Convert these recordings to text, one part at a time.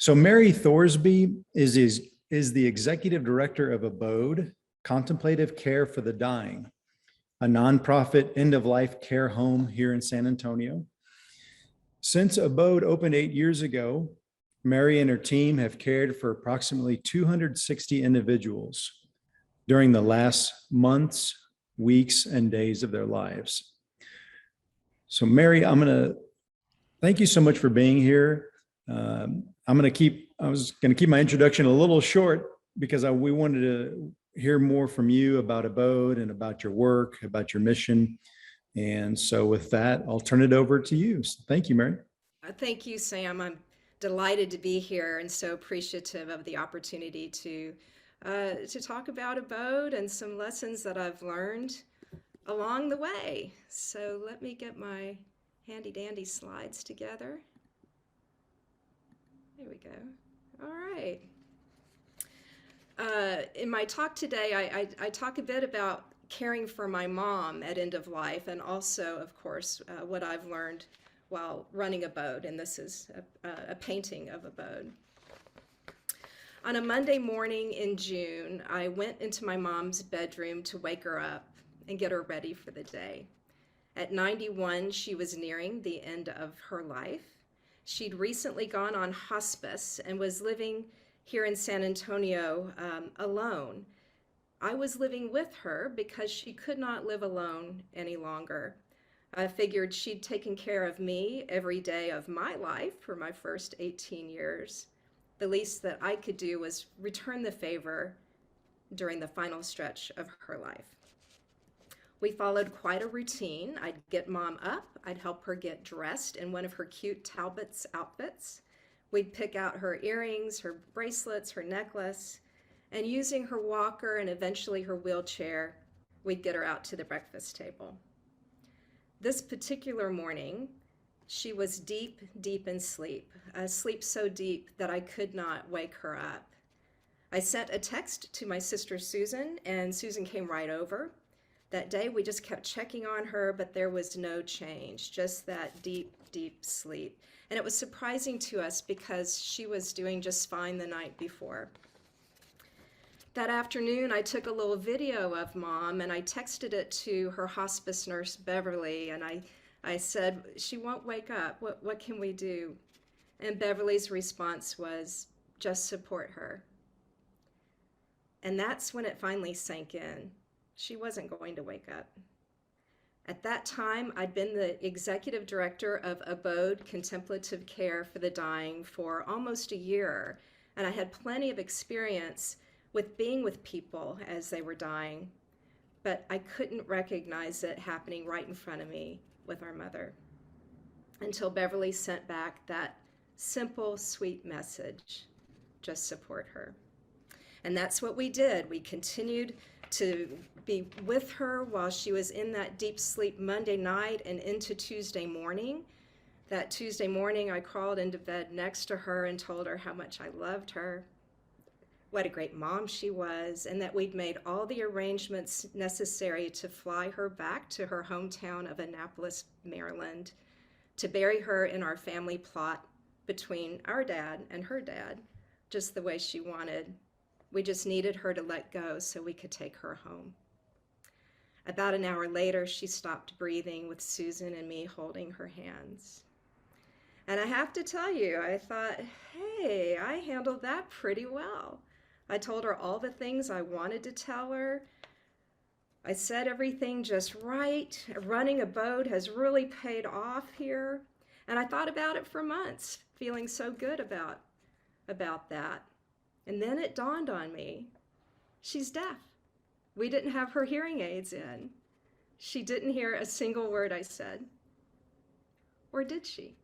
So Mary Thorsby is the executive director of ABODE, Contemplative Care for the Dying, a nonprofit end-of-life care home here in San Antonio. Since ABODE opened 8 years ago, Mary and her team have cared for approximately 260 individuals during the last months, weeks, and days of their lives. So Mary, thank you so much for being here. I was going to keep my introduction a little short because we wanted to hear more from you about ABODE and about your work, about your mission. And so with that, I'll turn it over to you. So thank you, Mary. Thank you, Sam. I'm delighted to be here and so appreciative of the opportunity to talk about ABODE and some lessons that I've learned along the way. So let me get my handy dandy slides together. There we go. All right. In my talk today, I talk a bit about caring for my mom at end of life, and also, of course, what I've learned while running ABODE, and this is a painting of ABODE. On a Monday morning in June, I went into my mom's bedroom to wake her up and get her ready for the day. At 91, she was nearing the end of her life. She'd recently gone on hospice and was living here in San Antonio alone. I was living with her because she could not live alone any longer. I figured she'd taken care of me every day of my life for my first 18 years. The least that I could do was return the favor during the final stretch of her life. We followed quite a routine. I'd get mom up, I'd help her get dressed in one of her cute Talbot's outfits. We'd pick out her earrings, her bracelets, her necklace, and using her walker and eventually her wheelchair, we'd get her out to the breakfast table. This particular morning, she was deep, deep in sleep, sleep so deep that I could not wake her up. I sent a text to my sister Susan, and Susan came right over. That day, we just kept checking on her, but there was no change, just that deep, deep sleep. And it was surprising to us because she was doing just fine the night before. That afternoon, I took a little video of mom and I texted it to her hospice nurse, Beverly, and I said, she won't wake up. What can we do? And Beverly's response was, just support her. And that's when it finally sank in. She wasn't going to wake up. At that time, I'd been the executive director of ABODE, Contemplative Care for the Dying, for almost a year, and I had plenty of experience with being with people as they were dying, but I couldn't recognize it happening right in front of me with our mother until Beverly sent back that simple, sweet message, just support her. And that's what we did. We continued to be with her while she was in that deep sleep Monday night and into Tuesday morning. That Tuesday morning, I crawled into bed next to her and told her how much I loved her, what a great mom she was, and that we'd made all the arrangements necessary to fly her back to her hometown of Annapolis, Maryland, to bury her in our family plot between our dad and her dad, just the way she wanted. We just needed her to let go so we could take her home. About an hour later, she stopped breathing with Susan and me holding her hands. And I have to tell you, I thought, hey, I handled that pretty well. I told her all the things I wanted to tell her. I said everything just right. Running ABODE has really paid off here. And I thought about it for months, feeling so good about that. And then it dawned on me, she's deaf. We didn't have her hearing aids in. She didn't hear a single word I said. Or did she?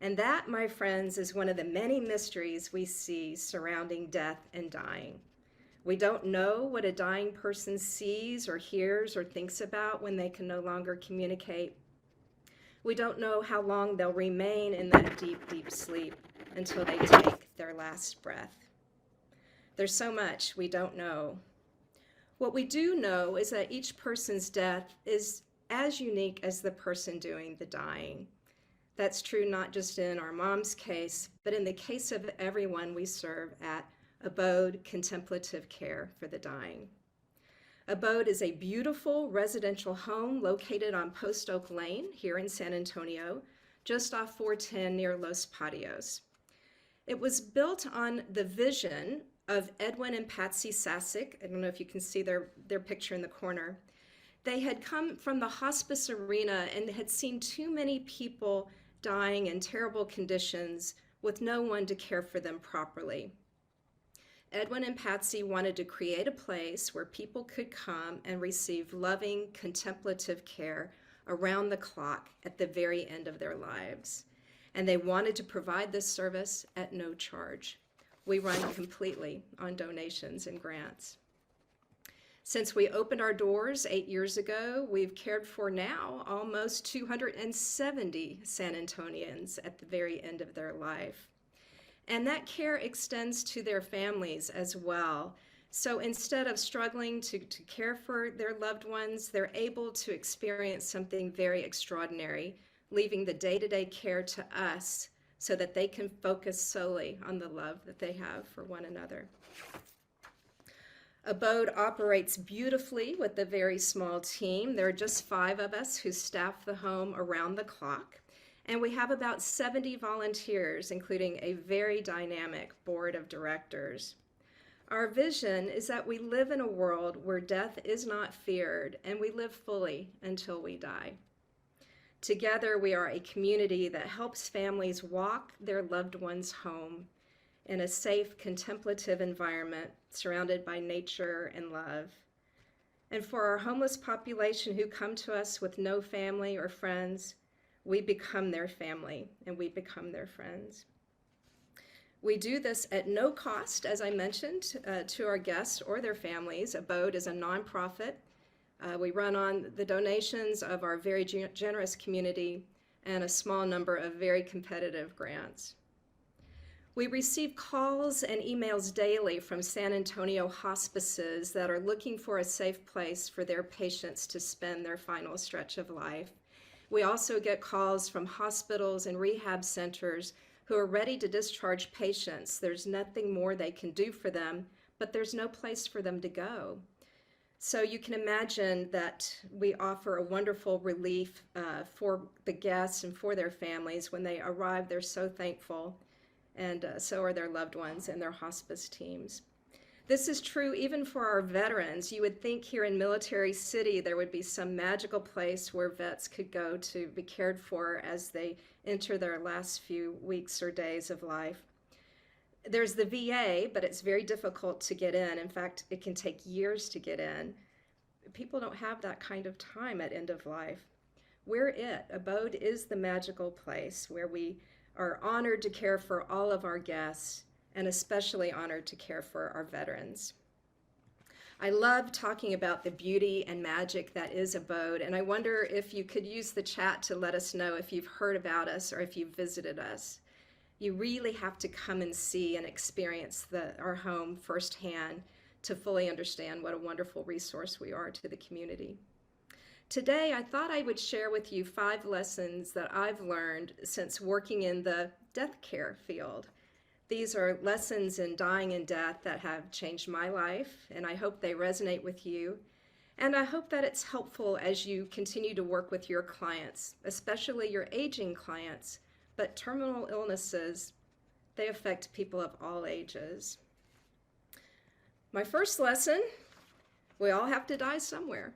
And that, my friends, is one of the many mysteries we see surrounding death and dying. We don't know what a dying person sees or hears or thinks about when they can no longer communicate. We don't know how long they'll remain in that deep, deep sleep until they take their last breath. There's so much we don't know. What we do know is that each person's death is as unique as the person doing the dying. That's true not just in our mom's case, but in the case of everyone we serve at ABODE, Contemplative Care for the Dying. ABODE is a beautiful residential home located on Post Oak Lane here in San Antonio, just off 410 near Los Patios. It was built on the vision of Edwin and Patsy Sasick. I don't know if you can see their picture in the corner. They had come from the hospice arena and had seen too many people dying in terrible conditions with no one to care for them properly. Edwin and Patsy wanted to create a place where people could come and receive loving, contemplative care around the clock at the very end of their lives. And they wanted to provide this service at no charge. We run completely on donations and grants. Since we opened our doors 8 years ago, we've cared for now almost 270 San Antonians at the very end of their life. And that care extends to their families as well. So instead of struggling to care for their loved ones, they're able to experience something very extraordinary, leaving the day-to-day care to us so that they can focus solely on the love that they have for one another. ABODE operates beautifully with a very small team. There are just 5 of us who staff the home around the clock. And we have about 70 volunteers, including a very dynamic board of directors. Our vision is that we live in a world where death is not feared, and we live fully until we die. Together, we are a community that helps families walk their loved ones home in a safe, contemplative environment surrounded by nature and love. And for our homeless population who come to us with no family or friends, we become their family and we become their friends. We do this at no cost, as I mentioned, to our guests or their families. ABODE is a nonprofit. We run on the donations of our very generous community and a small number of very competitive grants. We receive calls and emails daily from San Antonio hospices that are looking for a safe place for their patients to spend their final stretch of life. We also get calls from hospitals and rehab centers who are ready to discharge patients. There's nothing more they can do for them, but there's no place for them to go. So you can imagine that we offer a wonderful relief for the guests and for their families. When they arrive, they're so thankful, and so are their loved ones and their hospice teams. This is true even for our veterans. You would think here in Military City there would be some magical place where vets could go to be cared for as they enter their last few weeks or days of life. There's the VA, but it's very difficult to get in. In fact, it can take years to get in. People don't have that kind of time at end of life. We're it. ABODE is the magical place where we are honored to care for all of our guests, and especially honored to care for our veterans. I love talking about the beauty and magic that is ABODE, and I wonder if you could use the chat to let us know if you've heard about us or if you've visited us. You really have to come and see and experience our home firsthand to fully understand what a wonderful resource we are to the community. Today, I thought I would share with you 5 lessons that I've learned since working in the death care field. These are lessons in dying and death that have changed my life, and I hope they resonate with you. And I hope that it's helpful as you continue to work with your clients, especially your aging clients. But terminal illnesses, they affect people of all ages. My first lesson, we all have to die somewhere.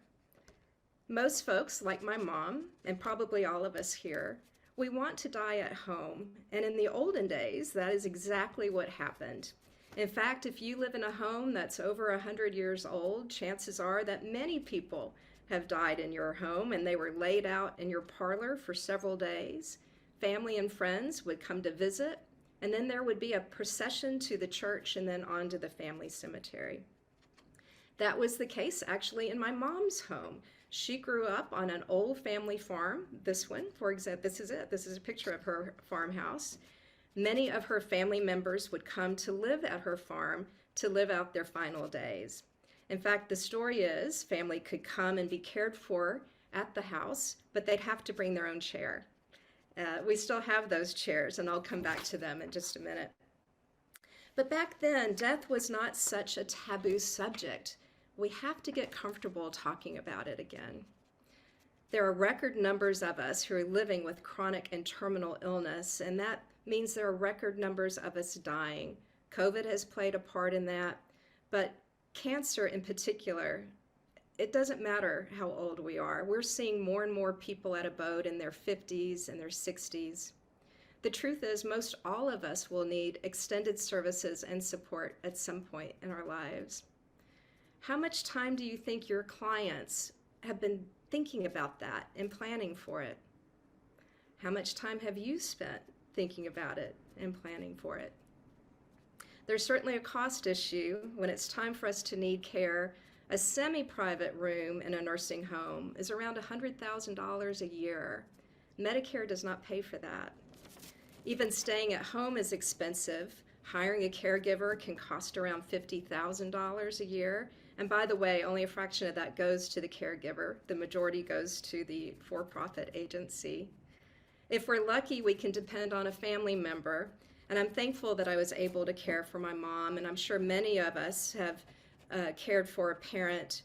Most folks, like my mom, and probably all of us here, we want to die at home, and in the olden days, that is exactly what happened. In fact, if you live in a home that's over 100 years old, chances are that many people have died in your home, and they were laid out in your parlor for several days. Family and friends would come to visit, and then there would be a procession to the church and then on to the family cemetery. That was the case actually in my mom's home. She grew up on an old family farm. This one, for example, this is it. This is a picture of her farmhouse. Many of her family members would come to live at her farm to live out their final days. In fact, the story is family could come and be cared for at the house, but they'd have to bring their own chair. We still have those chairs, and I'll come back to them in just a minute. But back then, death was not such a taboo subject. We have to get comfortable talking about it again. There are record numbers of us who are living with chronic and terminal illness, and that means there are record numbers of us dying. COVID has played a part in that, but cancer in particular, it doesn't matter how old we are. We're seeing more and more people at ABODE in their 50s and their 60s. The truth is, most all of us will need extended services and support at some point in our lives. How much time do you think your clients have been thinking about that and planning for it? How much time have you spent thinking about it and planning for it? There's certainly a cost issue when it's time for us to need care. A semi-private room in a nursing home is around $100,000 a year. Medicare does not pay for that. Even staying at home is expensive. Hiring a caregiver can cost around $50,000 a year. And by the way, only a fraction of that goes to the caregiver. The majority goes to the for-profit agency. If we're lucky, we can depend on a family member. And I'm thankful that I was able to care for my mom, and I'm sure many of us have cared for a parent.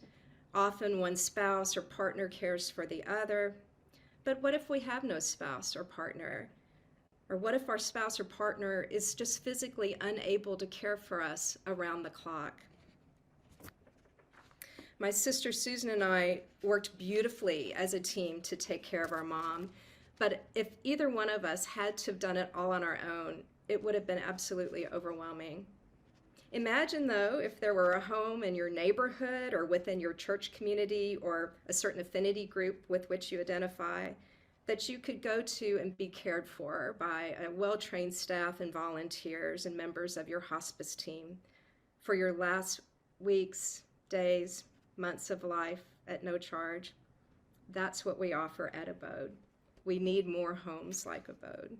Often one spouse or partner cares for the other. But what if we have no spouse or partner? Or what if our spouse or partner is just physically unable to care for us around the clock? My sister Susan and I worked beautifully as a team to take care of our mom, but if either one of us had to have done it all on our own, it would have been absolutely overwhelming. Imagine, though, if there were a home in your neighborhood or within your church community or a certain affinity group with which you identify that you could go to and be cared for by a well-trained staff and volunteers and members of your hospice team for your last weeks, days, months of life at no charge. That's what we offer at ABODE. We need more homes like ABODE.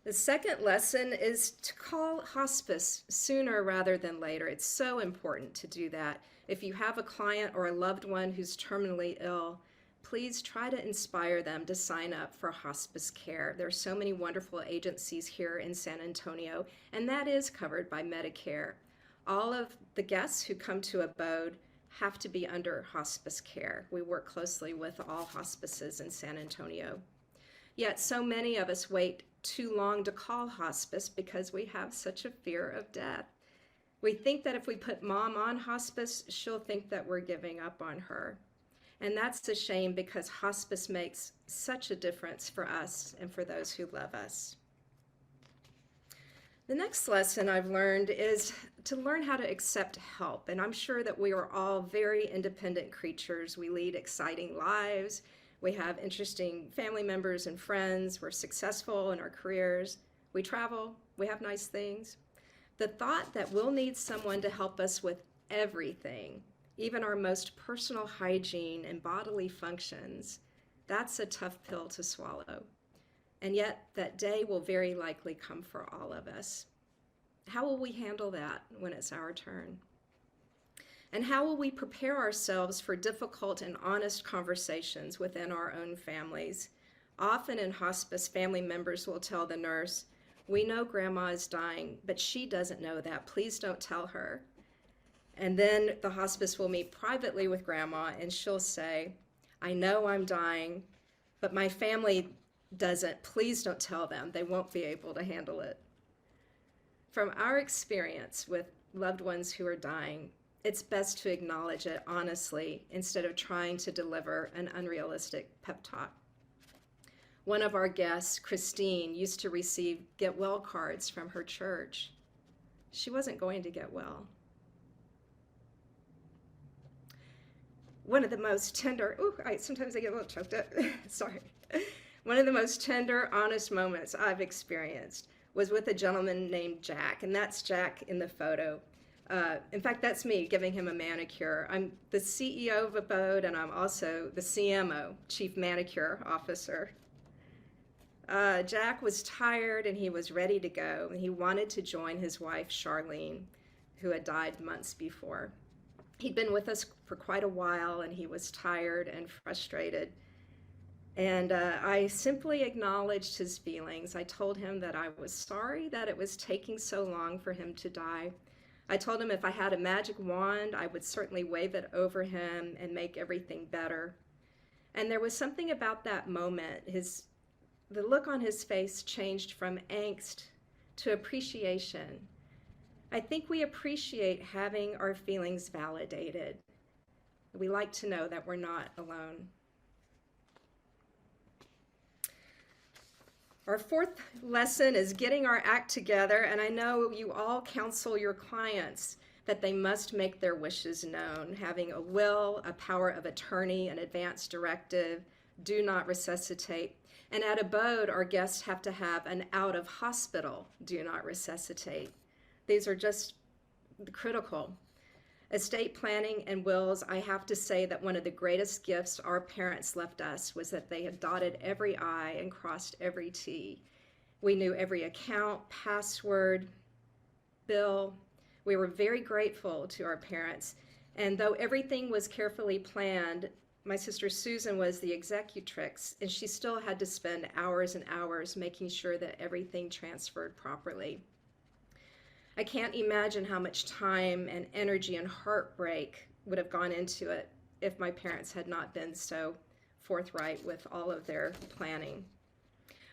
The second lesson is to call hospice sooner rather than later. It's so important to do that. If you have a client or a loved one who's terminally ill, please try to inspire them to sign up for hospice care. There are so many wonderful agencies here in San Antonio, and that is covered by Medicare. All of the guests who come to ABODE have to be under hospice care. We work closely with all hospices in San Antonio. Yet so many of us wait too long to call hospice because we have such a fear of death. We think that if we put mom on hospice, she'll think that we're giving up on her. And that's a shame because hospice makes such a difference for us and for those who love us. The next lesson I've learned is to learn how to accept help. And I'm sure that we are all very independent creatures. We lead exciting lives. We have interesting family members and friends. We're successful in our careers. We travel. We have nice things. The thought that we'll need someone to help us with everything, even our most personal hygiene and bodily functions, that's a tough pill to swallow. And yet that day will very likely come for all of us. How will we handle that when it's our turn? And how will we prepare ourselves for difficult and honest conversations within our own families? Often in hospice, family members will tell the nurse, "We know Grandma is dying, but she doesn't know that. Please don't tell her." And then the hospice will meet privately with Grandma, and she'll say, "I know I'm dying, but my family doesn't. Please don't tell them. They won't be able to handle it." From our experience with loved ones who are dying, it's best to acknowledge it honestly instead of trying to deliver an unrealistic pep talk. One of our guests, Christine, used to receive get well cards from her church. She wasn't going to get well. One of the most tender, sometimes I get a little choked up, sorry. One of the most tender, honest moments I've experienced was with a gentleman named Jack, and that's Jack in the photo. In fact, that's me giving him a manicure. I'm the CEO of ABODE, and I'm also the CMO, Chief Manicure Officer. Jack was tired, and he was ready to go, and he wanted to join his wife, Charlene, who had died months before. He'd been with us for quite a while, and he was tired and frustrated. And I simply acknowledged his feelings. I told him that I was sorry that it was taking so long for him to die. I told him if I had a magic wand, I would certainly wave it over him and make everything better. And there was something about that moment. The look on his face changed from angst to appreciation. I think we appreciate having our feelings validated. We like to know that we're not alone. Our fourth lesson is getting our act together, and I know you all counsel your clients that they must make their wishes known, having a will, a power of attorney, an advance directive, do not resuscitate. And at ABODE, our guests have to have an out-of-hospital do not resuscitate. These are just critical. Estate planning and wills, I have to say that one of the greatest gifts our parents left us was that they had dotted every I and crossed every T. We knew every account, password, bill. We were very grateful to our parents. And though everything was carefully planned, my sister Susan was the executrix, and she still had to spend hours and hours making sure that everything transferred properly. I can't imagine how much time and energy and heartbreak would have gone into it if my parents had not been so forthright with all of their planning.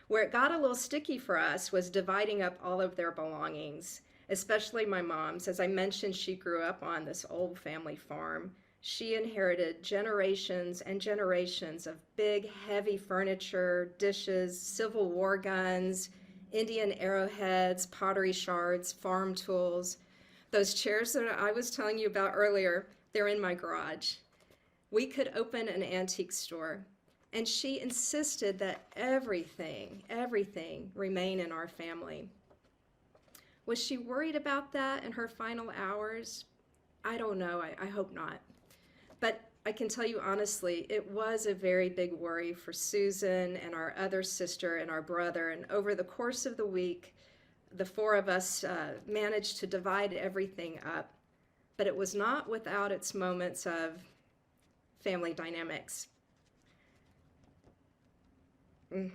Where it got a little sticky for us was dividing up all of their belongings, especially my mom's. As I mentioned, she grew up on this old family farm. She inherited generations and generations of big, heavy furniture, dishes, Civil War guns, Indian arrowheads, pottery shards, farm tools. Those chairs that I was telling you about earlier, they're in my garage. We could open an antique store, and she insisted that everything remain in our family. Was she worried about that in her final hours? I don't know. I hope not. But I can tell you honestly, it was a very big worry for Susan and our other sister and our brother. And over the course of the week, the four of us managed to divide everything up. But it was not without its moments of family dynamics. And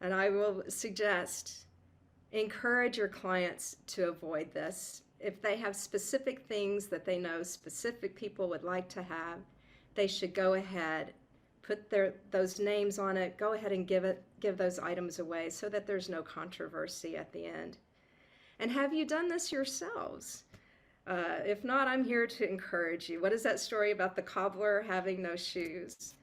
I will suggest, encourage your clients to avoid this. If they have specific things that they know specific people would like to have, they should go ahead, put those names on it, go ahead and give those items away so that there's no controversy at the end. And have you done this yourselves? If not, I'm here to encourage you. What is that story about the cobbler having no shoes?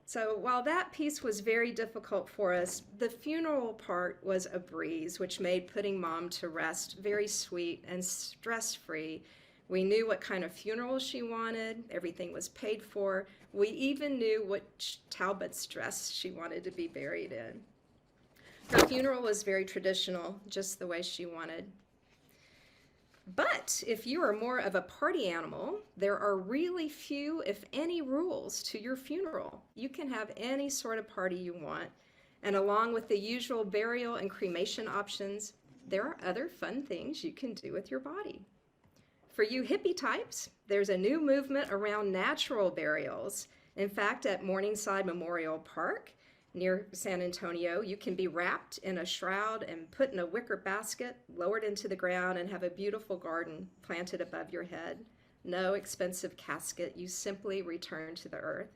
So while that piece was very difficult for us, the funeral part was a breeze, which made putting Mom to rest very sweet and stress-free. We knew what kind of funeral she wanted. Everything was paid for. We even knew which Talbot's dress she wanted to be buried in. Her funeral was very traditional, just the way she wanted. But if you are more of a party animal, there are really few, if any, rules to your funeral. You can have any sort of party you want. And along with the usual burial and cremation options, there are other fun things you can do with your body. For you hippie types, there's a new movement around natural burials. In fact, at Morningside Memorial Park, near San Antonio, you can be wrapped in a shroud and put in a wicker basket, lowered into the ground, and have a beautiful garden planted above your head. No expensive casket, you simply return to the earth.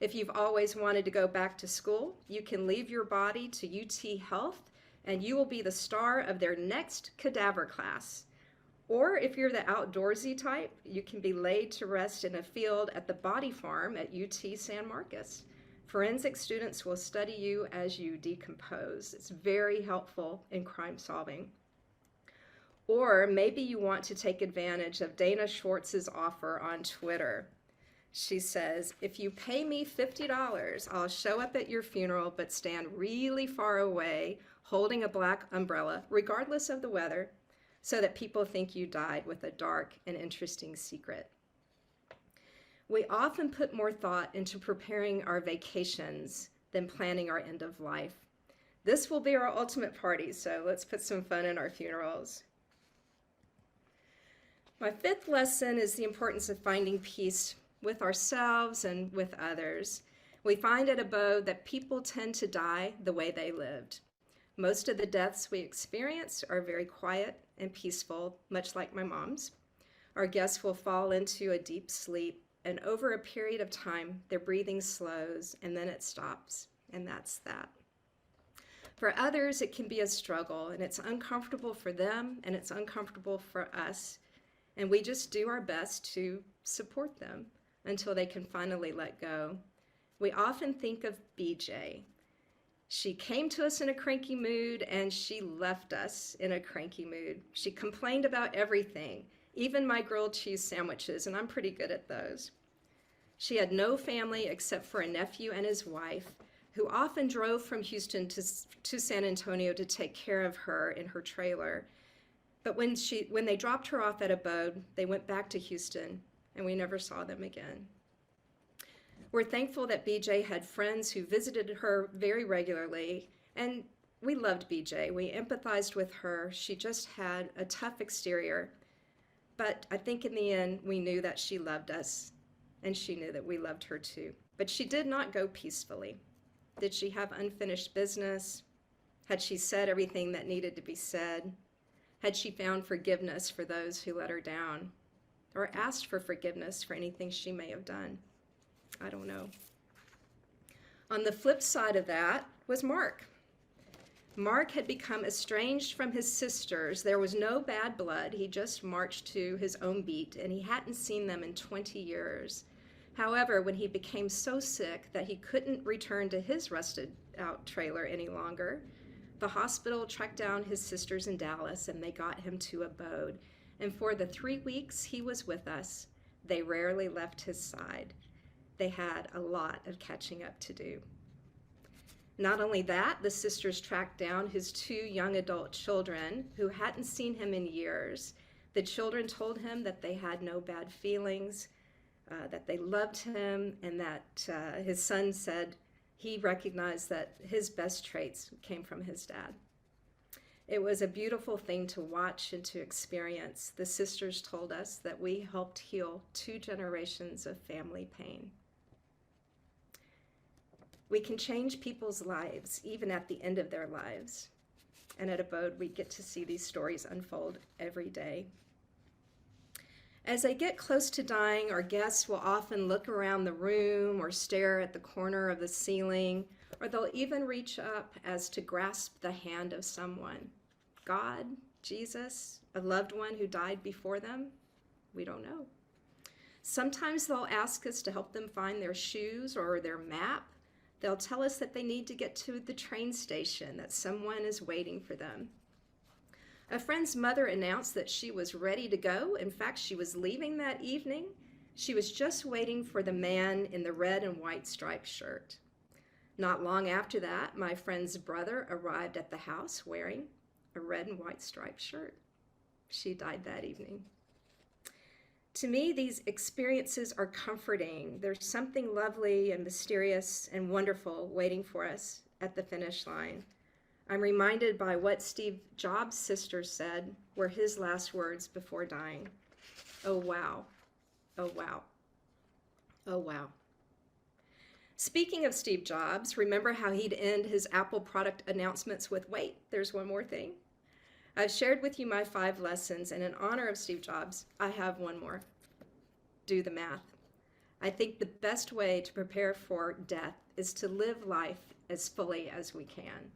If you've always wanted to go back to school, you can leave your body to UT Health, and you will be the star of their next cadaver class. Or if you're the outdoorsy type, you can be laid to rest in a field at the Body Farm at UT San Marcos. Forensic students will study you as you decompose. It's very helpful in crime solving. Or maybe you want to take advantage of Dana Schwartz's offer on Twitter. She says, if you pay me $50, I'll show up at your funeral but stand really far away holding a black umbrella, regardless of the weather, so that people think you died with a dark and interesting secret. We often put more thought into preparing our vacations than planning our end of life. This will be our ultimate party, so let's put some fun in our funerals. My fifth lesson is the importance of finding peace with ourselves and with others. We find at Abode that people tend to die the way they lived. Most of the deaths we experience are very quiet and peaceful, much like my mom's. Our guests will fall into a deep sleep, and over a period of time, their breathing slows, and then it stops, and that's that. For others, it can be a struggle, and it's uncomfortable for them, and it's uncomfortable for us, and we just do our best to support them until they can finally let go. We often think of BJ. She came to us in a cranky mood, and she left us in a cranky mood. She complained about everything, even my grilled cheese sandwiches, and I'm pretty good at those. She had no family except for a nephew and his wife, who often drove from Houston to San Antonio to take care of her in her trailer. But when they dropped her off at Abode, they went back to Houston, and we never saw them again. We're thankful that BJ had friends who visited her very regularly, and we loved BJ. We empathized with her. She just had a tough exterior, but I think in the end, we knew that she loved us, and she knew that we loved her too. But she did not go peacefully. Did she have unfinished business? Had she said everything that needed to be said? Had she found forgiveness for those who let her down? Or asked for forgiveness for anything she may have done? I don't know. On the flip side of that was Mark. Mark had become estranged from his sisters. There was no bad blood. He just marched to his own beat, and he hadn't seen them in 20 years. However, when he became so sick that he couldn't return to his rusted out trailer any longer, the hospital tracked down his sisters in Dallas, and they got him to Abode. And for the 3 weeks he was with us, they rarely left his side. They had a lot of catching up to do. Not only that, the sisters tracked down his 2 young adult children who hadn't seen him in years. The children told him that they had no bad feelings, that they loved him, and that his son said he recognized that his best traits came from his dad. It was a beautiful thing to watch and to experience. The sisters told us that we helped heal 2 generations of family pain. We can change people's lives, even at the end of their lives. And at Abode, we get to see these stories unfold every day. As they get close to dying, our guests will often look around the room or stare at the corner of the ceiling, or they'll even reach up as to grasp the hand of someone. God, Jesus, a loved one who died before them? We don't know. Sometimes they'll ask us to help them find their shoes or their map. They'll tell us that they need to get to the train station, that someone is waiting for them. A friend's mother announced that she was ready to go. In fact, she was leaving that evening. She was just waiting for the man in the red and white striped shirt. Not long after that, my friend's brother arrived at the house wearing a red and white striped shirt. She died that evening. To me, these experiences are comforting. There's something lovely and mysterious and wonderful waiting for us at the finish line. I'm reminded by what Steve Jobs' sister said were his last words before dying. Oh, wow. Oh, wow. Oh, wow. Speaking of Steve Jobs, remember how he'd end his Apple product announcements with, wait, there's one more thing? I've shared with you my 5 lessons, and in honor of Steve Jobs, I have one more. Do the math. I think the best way to prepare for death is to live life as fully as we can.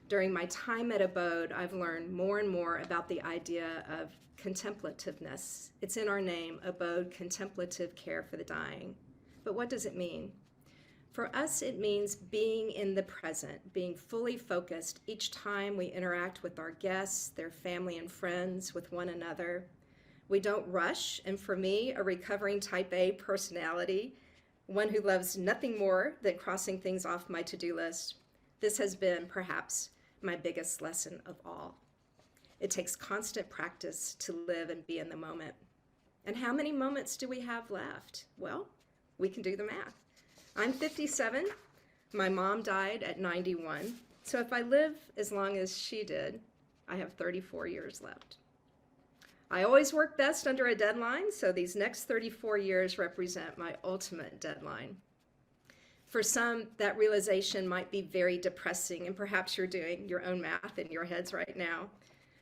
During my time at Abode, I've learned more and more about the idea of contemplativeness. It's in our name, Abode, Contemplative Care for the Dying. But what does it mean? For us, it means being in the present, being fully focused each time we interact with our guests, their family and friends, with one another. We don't rush, and for me, a recovering type A personality, one who loves nothing more than crossing things off my to-do list, this has been perhaps my biggest lesson of all. It takes constant practice to live and be in the moment. And how many moments do we have left? Well, we can do the math. I'm 57. My mom died at 91. So if I live as long as she did, I have 34 years left. I always work best under a deadline, so these next 34 years represent my ultimate deadline. For some, that realization might be very depressing, and perhaps you're doing your own math in your heads right now.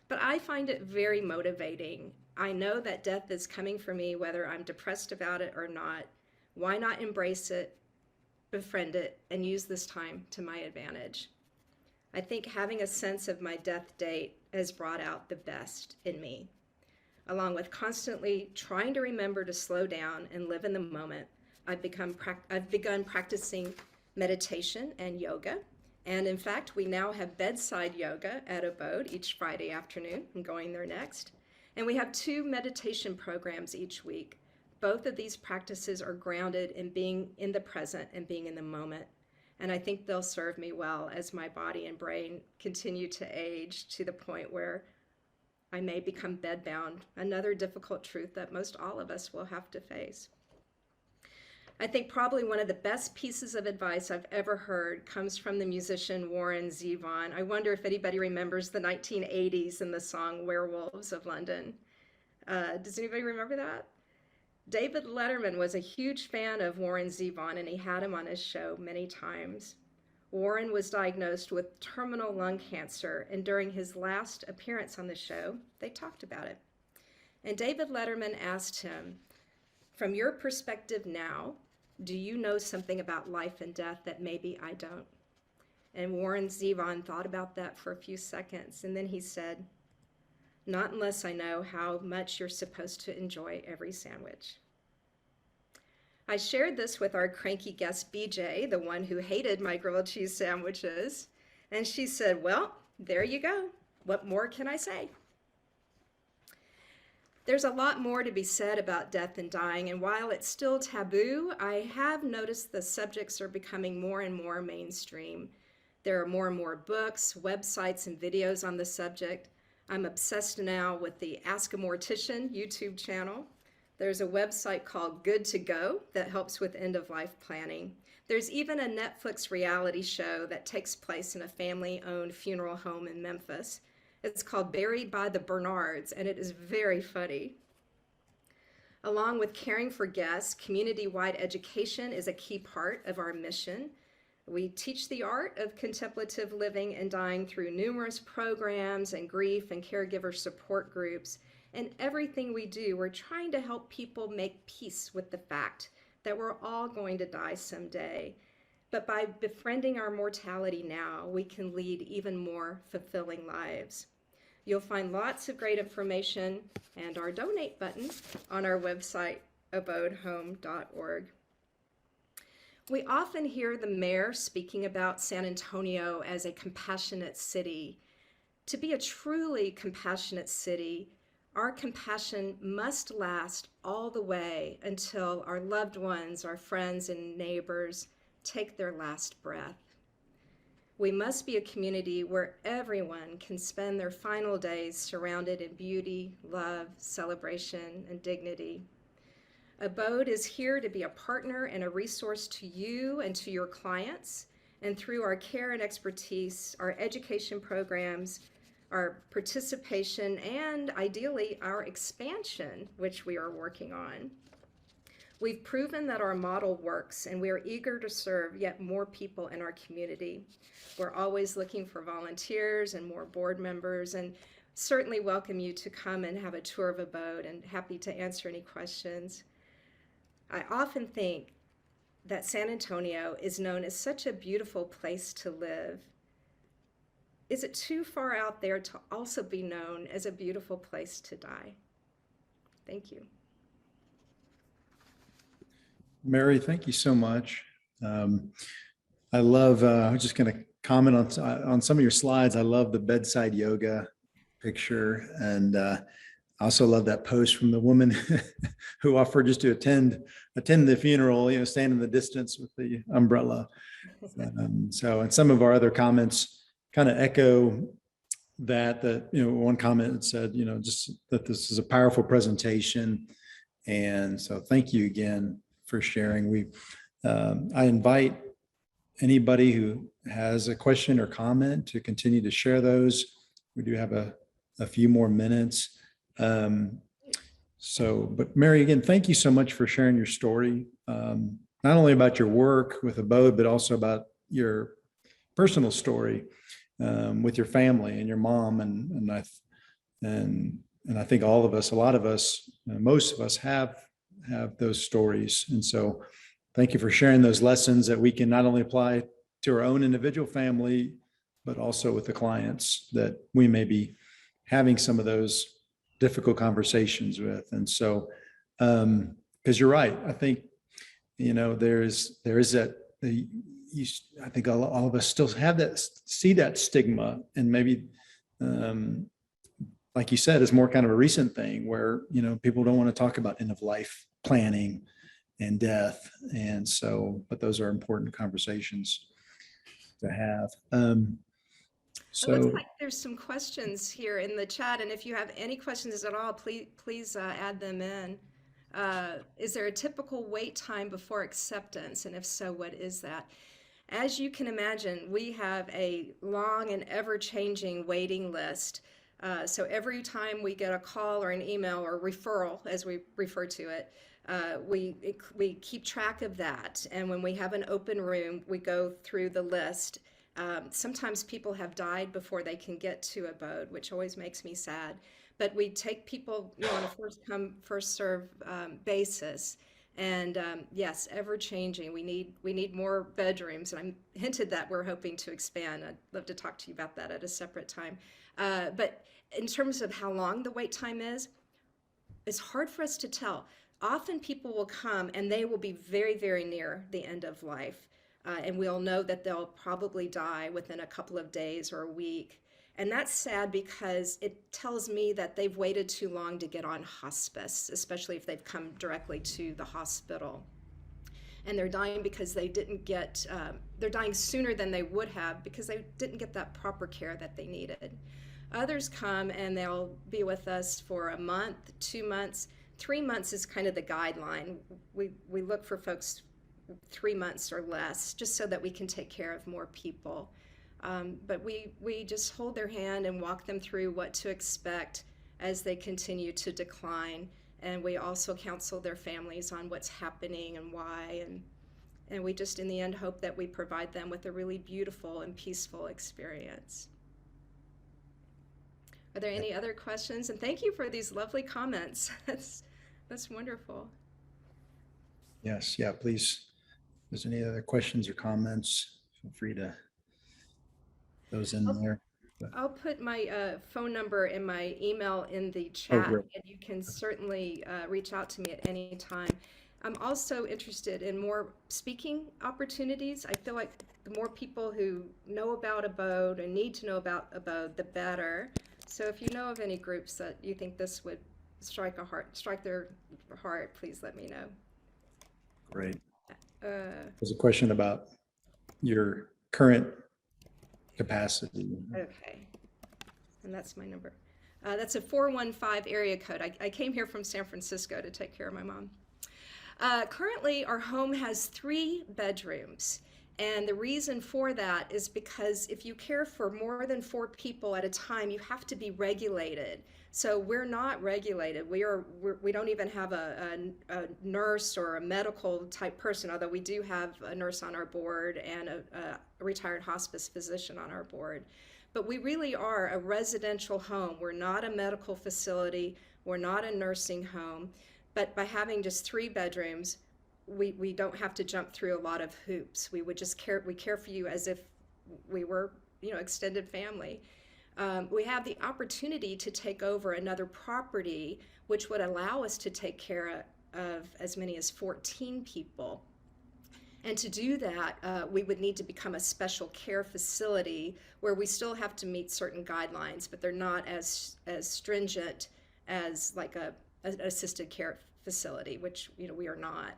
But I find it very motivating. I know that death is coming for me whether I'm depressed about it or not. Why not embrace it, befriend it, and use this time to my advantage? I think having a sense of my death date has brought out the best in me. Along with constantly trying to remember to slow down and live in the moment, I've begun practicing meditation and yoga. And in fact, we now have bedside yoga at ABODE each Friday afternoon. I'm going there next. And we have 2 meditation programs each week. Both of these practices are grounded in being in the present and being in the moment. And I think they'll serve me well as my body and brain continue to age to the point where I may become bedbound, another difficult truth that most all of us will have to face. I think probably one of the best pieces of advice I've ever heard comes from the musician Warren Zevon. I wonder if anybody remembers the 1980s and the song Werewolves of London. Does anybody remember that? David Letterman was a huge fan of Warren Zevon, and he had him on his show many times. Warren was diagnosed with terminal lung cancer, and during his last appearance on the show, they talked about it. And David Letterman asked him, from your perspective now, do you know something about life and death that maybe I don't? And Warren Zevon thought about that for a few seconds, and then he said, not unless I know how much you're supposed to enjoy every sandwich. I shared this with our cranky guest BJ, the one who hated my grilled cheese sandwiches, and she said, well, there you go. What more can I say? There's a lot more to be said about death and dying, and while it's still taboo, I have noticed the subjects are becoming more and more mainstream. There are more and more books, websites, and videos on the subject. I'm obsessed now with the Ask a Mortician YouTube channel. There's a website called Good to Go that helps with end-of-life planning. There's even a Netflix reality show that takes place in a family-owned funeral home in Memphis. It's called Buried by the Bernards, and it is very funny. Along with caring for guests, community-wide education is a key part of our mission. We teach the art of contemplative living and dying through numerous programs and grief and caregiver support groups. And everything we do, we're trying to help people make peace with the fact that we're all going to die someday. But by befriending our mortality now, we can lead even more fulfilling lives. You'll find lots of great information and our donate button on our website, abodehome.org. We often hear the mayor speaking about San Antonio as a compassionate city. To be a truly compassionate city, our compassion must last all the way until our loved ones, our friends and neighbors take their last breath. We must be a community where everyone can spend their final days surrounded in beauty, love, celebration, and dignity. ABODE is here to be a partner and a resource to you and to your clients. And through our care and expertise, our education programs, our participation, and ideally our expansion, which we are working on, we've proven that our model works, and we are eager to serve yet more people in our community. We're always looking for volunteers and more board members, and certainly welcome you to come and have a tour of ABODE, and happy to answer any questions. I often think that San Antonio is known as such a beautiful place to live. Is it too far out there to also be known as a beautiful place to die? Thank you. Mary, thank you so much. I love, I'm just going to comment on some of your slides. I love the bedside yoga picture. And I also love that post from the woman who offered just to attend the funeral, stand in the distance with the umbrella. And some of our other comments kind of echo that, one comment said, just that this is a powerful presentation. And so thank you again for sharing. I invite anybody who has a question or comment to continue to share those. We do have a few more minutes. But Mary, again, thank you so much for sharing your story, not only about your work with ABODE, but also about your personal story with your family and your mom. And I think all of us, a lot of us, most of us have those stories. And so thank you for sharing those lessons that we can not only apply to our own individual family, but also with the clients that we may be having some of those difficult conversations with. And so, because you're right, I think, there is that, I think all of us still have that, see that stigma, and maybe, like you said, it's more kind of a recent thing where, people don't want to talk about end of life planning and death. And so, but those are important conversations to have. It looks like there's some questions here in the chat, and if you have any questions at all, please add them in. Is there a typical wait time before acceptance? And if so, what is that? As you can imagine, we have a long and ever-changing waiting list. So every time we get a call or an email or referral, as we refer to it, we keep track of that. And when we have an open room, we go through the list. Sometimes people have died before they can get to ABODE, which always makes me sad. But we take people, on a first come, first serve basis. And yes, ever changing. We need more bedrooms, and I hinted that we're hoping to expand. I'd love to talk to you about that at a separate time. But in terms of how long the wait time is, it's hard for us to tell. Often people will come and they will be very, very near the end of life. And we'll know that they'll probably die within a couple of days or a week. And that's sad because it tells me that they've waited too long to get on hospice, especially if they've come directly to the hospital. And they're dying because they didn't get, they're dying sooner than they would have because they didn't get that proper care that they needed. Others come and they'll be with us for a month, 2 months. 3 months is kind of the guideline. We look for folks 3 months or less, just so that we can take care of more people. But we just hold their hand and walk them through what to expect as they continue to decline. And we also counsel their families on what's happening and why. And we just, in the end, hope that we provide them with a really beautiful and peaceful experience. Are there any other questions? And thank you for these lovely comments. That's wonderful. Yes, yeah, please. If there's any other questions or comments, feel free to those in there. I'll put my phone number and my email in the Oh, chat, great. and you can certainly reach out to me at any time. I'm also interested in more speaking opportunities. I feel like the more people who know about ABODE and need to know about ABODE, the better. So if you know of any groups that you think this would strike their heart, please let me know. Great. There's a question about your current capacity. Okay, and that's my number. That's a 415 area code. I came here from San Francisco to take care of my mom. Currently, our home has 3 bedrooms. And the reason for that is because if you care for more than 4 people at a time, you have to be regulated. So we're not regulated. We don't even have a nurse or a medical type person, although we do have a nurse on our board and a retired hospice physician on our board. But we really are a residential home. We're not a medical facility. We're not a nursing home. But by having just 3 bedrooms, we don't have to jump through a lot of hoops. We care for you as if we were, extended family. We have the opportunity to take over another property, which would allow us to take care of as many as 14 people. And to do that, we would need to become a special care facility where we still have to meet certain guidelines, but they're not as stringent as like an assisted care facility, which we are not.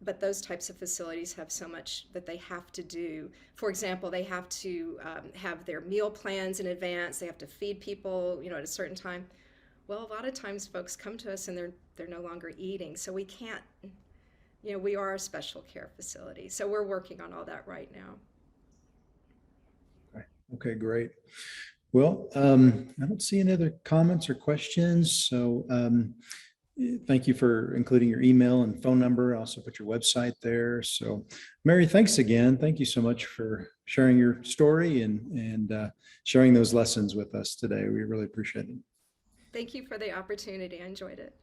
But those types of facilities have so much that they have to do. For example, they have to have their meal plans in advance. They have to feed people, at a certain time. Well, a lot of times folks come to us and they're no longer eating, so we can't. We are a special care facility, so we're working on all that right now. Okay, great. Well, I don't see any other comments or questions. So thank you for including your email and phone number. I also put your website there. So Mary, thanks again. Thank you so much for sharing your story and sharing those lessons with us today. We really appreciate it. Thank you for the opportunity. I enjoyed it.